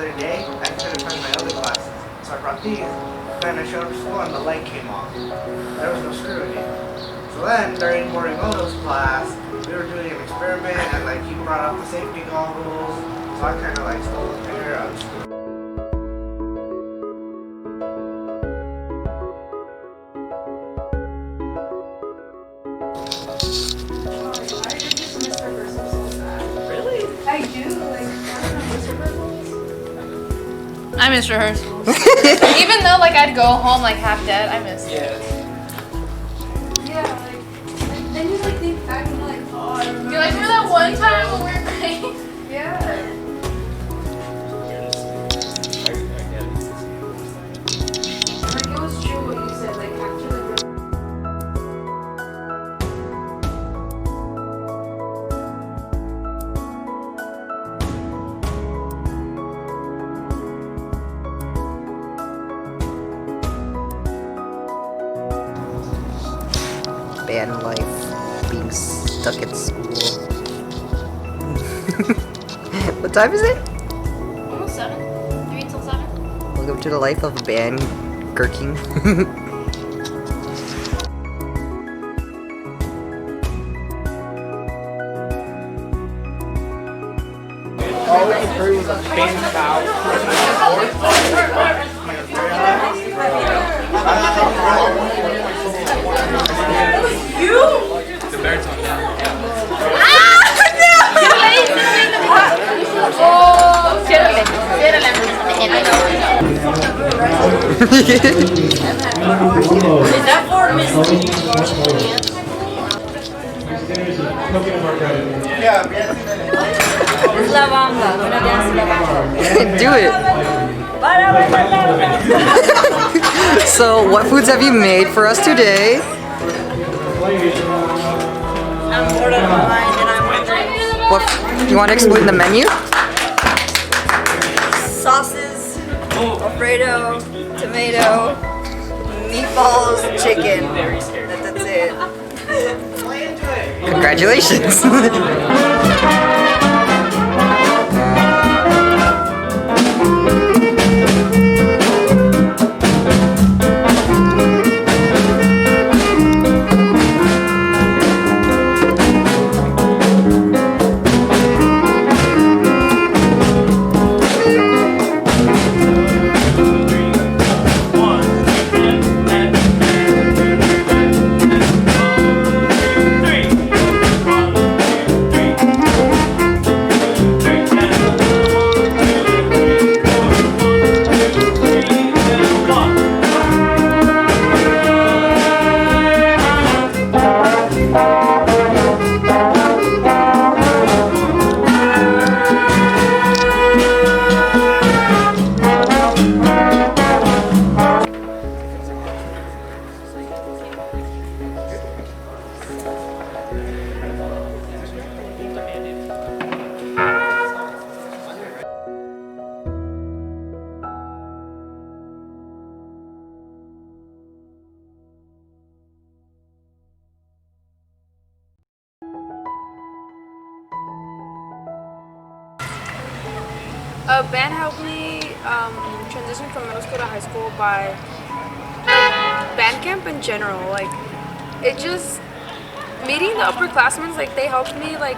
other day, I couldn't find my other glasses. So I brought these. Then I showed up to school and the light came off. There was no screw in it. So then, during Morimoto's class, we were doing an experiment and like he brought out the safety goggles. So I kind of like stole a pair of screws. I do, like, I miss rehearsals. Even though, like, I'd go home, like, half dead, I miss it. yeah, like, then you, like, think back and you're like, oh, I remember. You're like, remember that one time when we were playing? Yeah. Like, it was true what you said, like, after the band life, being stuck at school. What time is it? Almost 7. 3 until 7. Welcome to the life of a band gurking. All we can prove is a band foul. The baritone now. Is that for Miss? La bamba. Do it. So, what foods have you made for us today? I'm bored out of my mind and I'm wondering. What? Do you want to explain the menu? Sauces, Alfredo, tomato, meatballs, chicken. That's it. Congratulations. Band helped me transition from middle school to high school by band camp in general. Like, it just meeting the upperclassmen. Like, they helped me. Like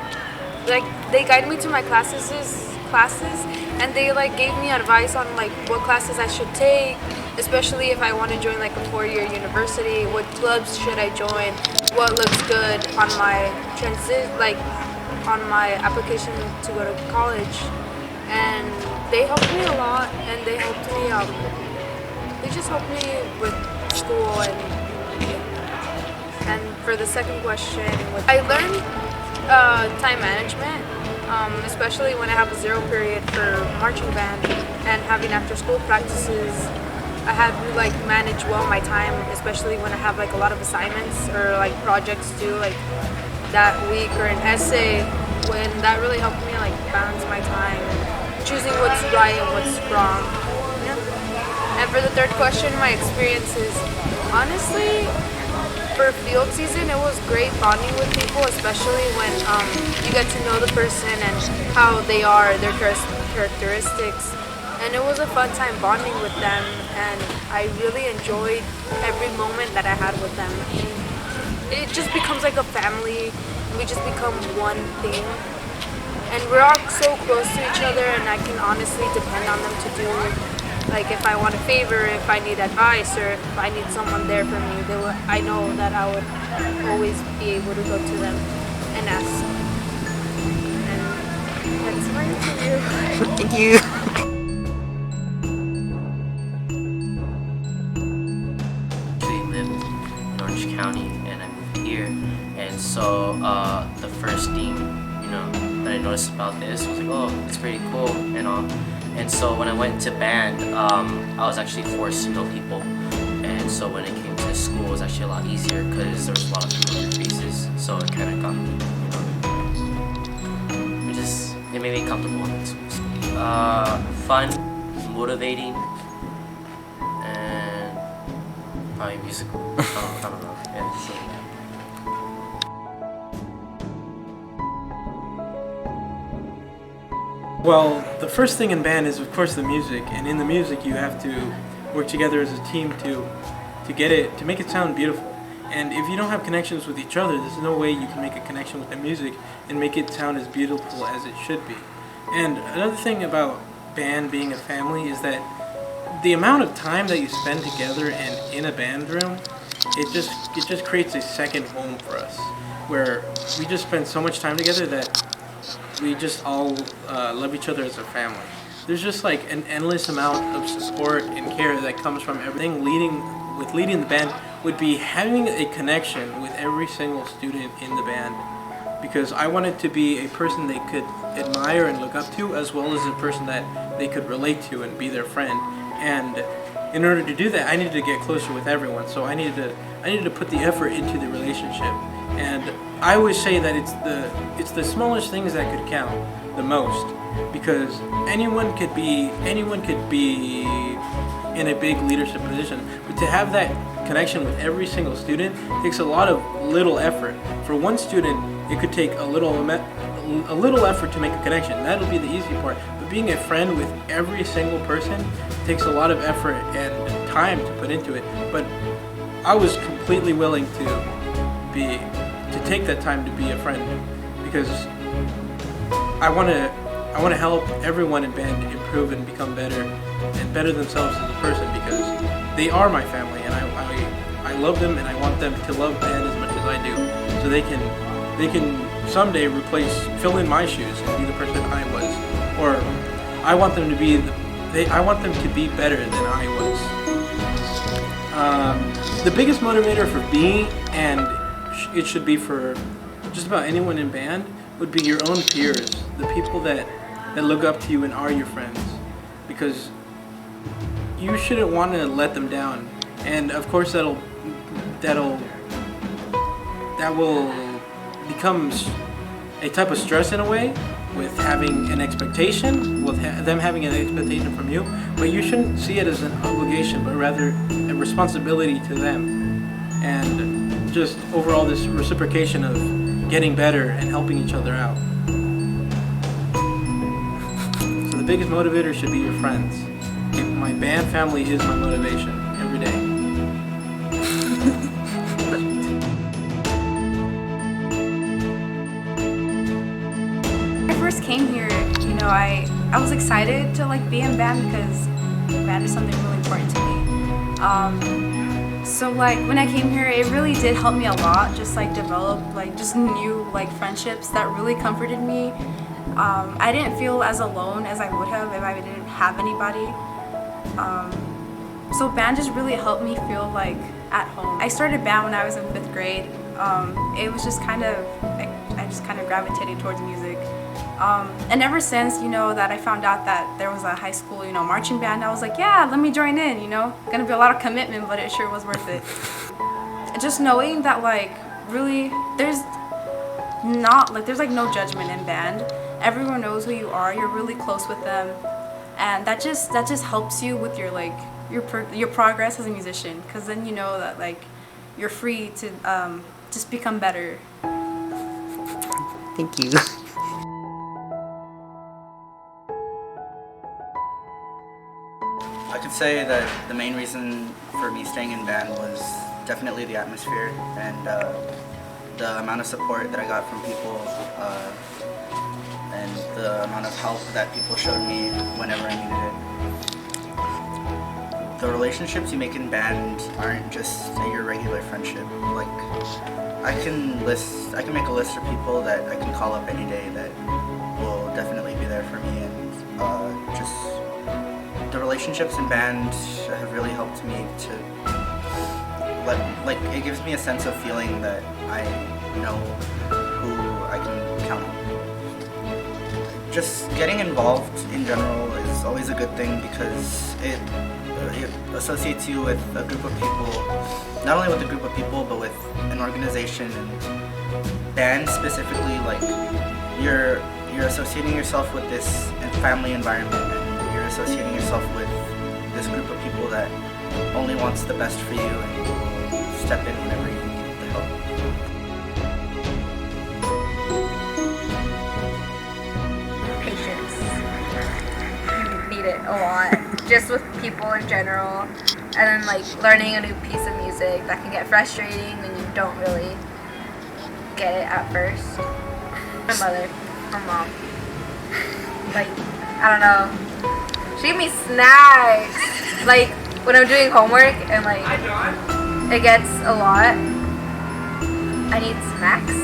they guided me to my classes, and they like gave me advice on like what classes I should take, especially if I want to join like a 4-year university. What clubs should I join? What looks good on my on my application to go to college. And they helped me a lot, and they helped me, they just helped me with school, and for the second question, I learned time management, especially when I have a 0 period for marching band, and having after school practices. I have to like manage well my time, especially when I have like a lot of assignments or like projects due like that week, or an essay, when that really helped me like balance my time, choosing what's right and what's wrong. Yeah. And for the third question, my experiences, honestly, for field season, it was great bonding with people, especially when you get to know the person and how they are, their characteristics. and it was a fun time bonding with them, and I really enjoyed every moment that I had with them. And it just becomes like a family. We just become one thing, and we're all so close to each other, and I can honestly depend on them to do, like, if I want a favor, if I need advice, or if I need someone there for me, I know that I would always be able to go to them and ask. And that's my interview. Thank you. In Orange County, and I moved here, and so the first thing that I noticed about this was like, oh, it's pretty cool and all. And so when I went to band, I was actually forced to know people, and so when it came to school, it was actually a lot easier because there was a lot of familiar faces. So it kind of got me, it made me comfortable in school. Fun, motivating, and probably musical. I don't know. Yeah, so, yeah. Well, the first thing in band is, of course, the music, and in the music you have to work together as a team to make it sound beautiful. And if you don't have connections with each other, there's no way you can make a connection with the music and make it sound as beautiful as it should be. And another thing about band being a family is that the amount of time that you spend together and in a band room, it just creates a second home for us, where we just spend so much time together that we just all love each other as a family. There's just like an endless amount of support and care that comes from everything. Leading the band would be having a connection with every single student in the band, because I wanted to be a person they could admire and look up to, as well as a person that they could relate to and be their friend. And in order to do that, I needed to get closer with everyone. So I needed to put the effort into the relationship. And I always say that it's the smallest things that could count the most, because anyone could be in a big leadership position, but to have that connection with every single student takes a lot of little effort. For one student, it could take a little effort to make a connection. That'll be the easy part. But being a friend with every single person takes a lot of effort and time to put into it. But I was completely willing to take that time to be a friend, because I want to help everyone in band improve and become better and better themselves as a person, because they are my family, and I love them, and I want them to love band as much as I do, so they can someday fill in my shoes and be the person I was, or I want them to be better than I was. The biggest motivator for me, and it should be for just about anyone in band, would be your own peers, the people that look up to you and are your friends, because you shouldn't want to let them down. And of course that will become a type of stress in a way, with having an expectation, with them having an expectation from you, but you shouldn't see it as an obligation, but rather a responsibility to them. And just overall this reciprocation of getting better and helping each other out. So the biggest motivator should be your friends. My band family is my motivation every day. When I first came here, I was excited to be in band, because band is something really important to me. So when I came here, it really did help me a lot, just develop just new friendships that really comforted me. I didn't feel as alone as I would have if I didn't have anybody. So band just really helped me feel at home. I started band when I was in 5th grade. It was just I just kind of gravitated towards music. And ever since, that I found out that there was a high school, marching band, I was like, yeah, let me join in, Gonna be a lot of commitment, but it sure was worth it. Just knowing that, really, there's no judgment in band. Everyone knows who you are, you're really close with them. And that just helps you with your progress as a musician, because then you know that, you're free to just become better. Thank you. I could say that the main reason for me staying in band was definitely the atmosphere and the amount of support that I got from people and the amount of help that people showed me whenever I needed it. The relationships you make in band aren't just your regular friendship. Like, I can make a list of people that I can call up any day that will definitely be there for me, and just the relationships in band have really helped me to like it gives me a sense of feeling that I know who I can count on. Just getting involved in general is always a good thing because it associates you with a group of people, not only with a group of people, but with an organization and band specifically. Like, you're associating yourself with this family environment, and you're associating yourself with this group of people that only wants the best for you and will step in whenever you need the help. Patience. You need it a lot, just with people in general, and then like learning a new piece of music that can get frustrating when you don't really get it at first. My mother, my mom, like, I don't know, she gave me snacks, like when I'm doing homework and like it gets a lot, I need snacks.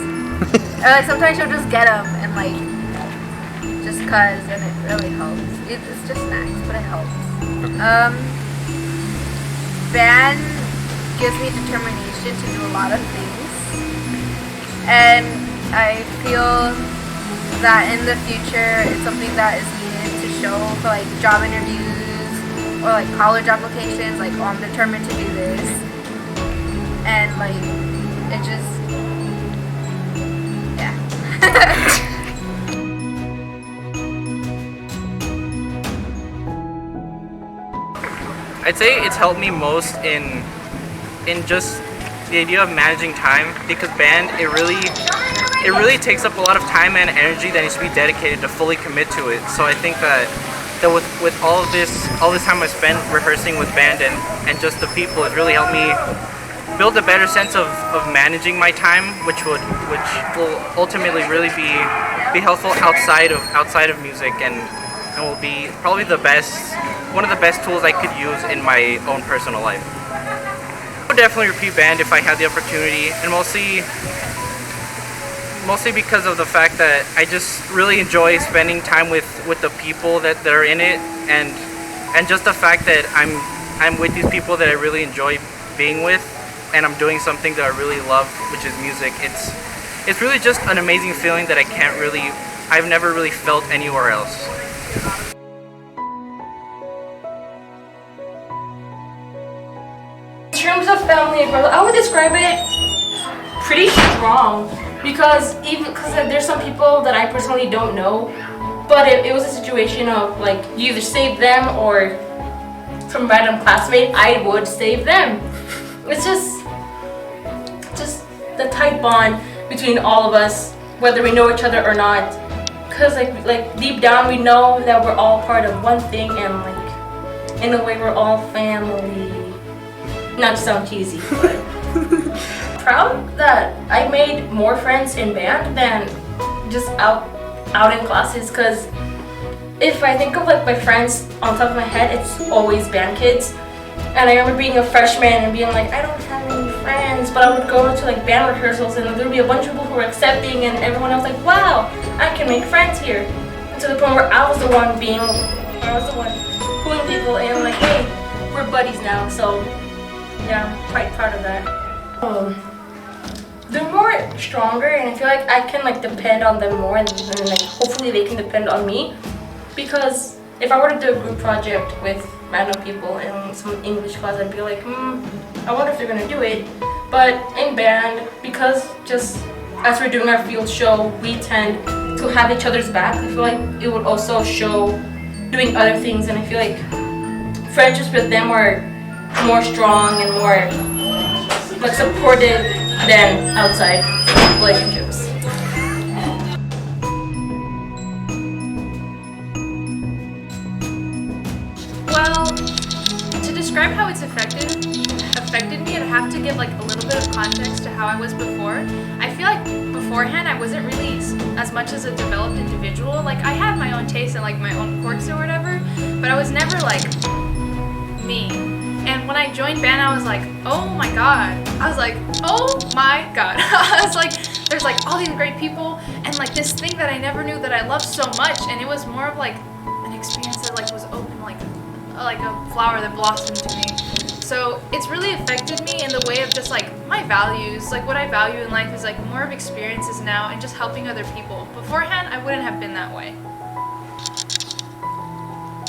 Or like sometimes she'll just get them and like just cause, and it really helps. It's just snacks, but it helps. Band gives me determination to do a lot of things, and I feel that in the future it's something that is needed to show for like job interviews or like college applications, like, oh, I'm determined to do this, and like it just, yeah. I'd say it's helped me most in just the idea of managing time, because band, it really takes up a lot of time and energy that needs to be dedicated to fully commit to it. So I think that with all this time I spent rehearsing with band and just the people, it really helped me build a better sense of managing my time, which will ultimately really be helpful outside of music, and will be probably one of the best tools I could use in my own personal life. I would definitely repeat band if I had the opportunity, and mostly because of the fact that I just really enjoy spending time with the people that are in it, and just the fact that I'm with these people that I really enjoy being with, and I'm doing something that I really love, which is music. It's really just an amazing feeling that I've never really felt anywhere else. In terms of family and brother, I would describe it pretty strong, because there's some people that I personally don't know, but it was a situation of like, you either save them or some random classmate, I would save them. It's just the tight bond between all of us, whether we know each other or not, because like deep down we know that we're all part of one thing, and like in a way we're all family. Not to sound cheesy, but proud that I made more friends in band than just out in classes, because if I think of like my friends on top of my head, it's always band kids. And I remember being a freshman and being like, I don't have any friends, but I would go to like band rehearsals and there would be a bunch of people who were accepting, and everyone else like, wow, I can make friends here. And to the point where I was the one pulling people in, like, hey, we're buddies now. So yeah, I'm quite proud of that. They're more stronger, and I feel like I can like depend on them more, and like hopefully they can depend on me, because if I were to do a group project with random people in some English class, I'd be like, I wonder if they're gonna do it. But in band, because just as we're doing our field show, we tend to have each other's back, I feel like it would also show doing other things, and I feel like friendships with them are more strong and more like supportive than outside relationships. Well, describe how it's affected me, I'd have to give like a little bit of context to how I was before. I feel like beforehand I wasn't really as much as a developed individual. Like I had my own taste and like my own quirks or whatever, but I was never like me. And when I joined band, I was like, oh my god. I was like, oh my god. I was like, there's like all these great people and like this thing that I never knew that I loved so much, and it was more of like an experience that like was open like a flower that blossomed to me. So it's really affected me in the way of just like my values. Like what I value in life is like more of experiences now and just helping other people. Beforehand, I wouldn't have been that way.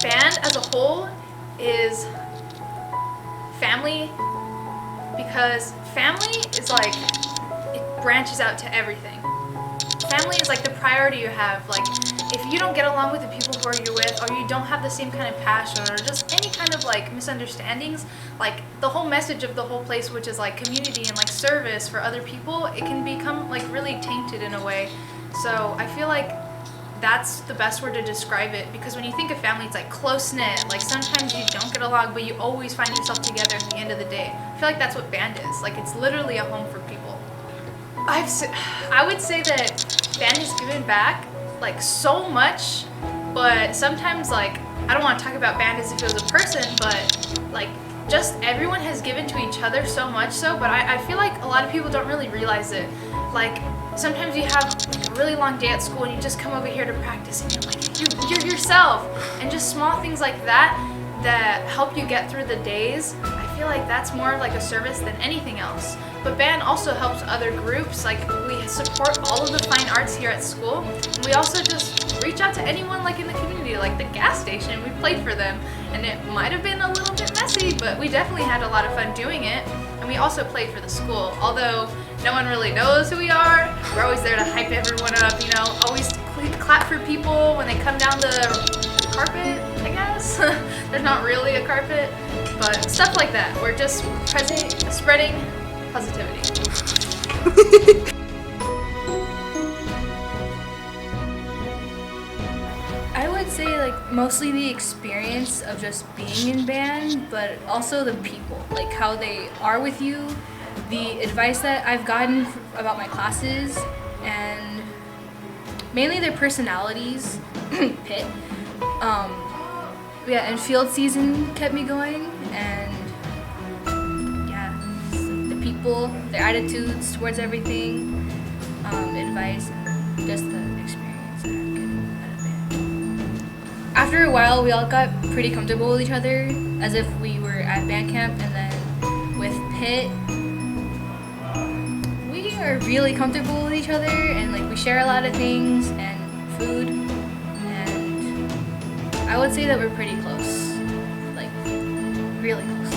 Band as a whole is family, because family is like, it branches out to everything. Family is like the priority you have. Like if you don't get along with the people who you're with, or you don't have the same kind of passion, or just any kind of like misunderstandings, like the whole message of the whole place, which is like community and like service for other people, it can become like really tainted in a way. So I feel like that's the best word to describe it, because when you think of family, it's like close-knit. Like sometimes you don't get along, but you always find yourself together at the end of the day. I feel like that's what band is. Like it's literally a home for people. I would say that band has given back like so much, but sometimes like I don't want to talk about band as if it was a person, but like just everyone has given to each other so much so, but I feel like a lot of people don't really realize it. Like sometimes you have like a really long day at school and you just come over here to practice and you're like you're yourself, and just small things like that help you get through the days. I feel like that's more like a service than anything else. But band also helps other groups. Like we support all of the fine arts here at school, and we also just reach out to anyone like in the community, like the gas station. We played for them, and it might have been a little bit messy, but we definitely had a lot of fun doing it. And we also played for the school, although no one really knows who we are. We're always there to hype everyone up, you know, always clap for people when they come down the carpet, I guess. There's not really a carpet, but stuff like that. We're just spreading positivity. I would say like mostly the experience of just being in band, but also the people, like how they are with you, the advice that I've gotten about my classes, and mainly their personalities. Pit. Yeah, and field season kept me going, and yeah, the people, their attitudes towards everything, advice, and just the experience that I'm getting out of band. After a while, we all got pretty comfortable with each other, as if we were at band camp, and then with Pit, we are really comfortable with each other, and like we share a lot of things, and food, and I would say that we're pretty close, like really close.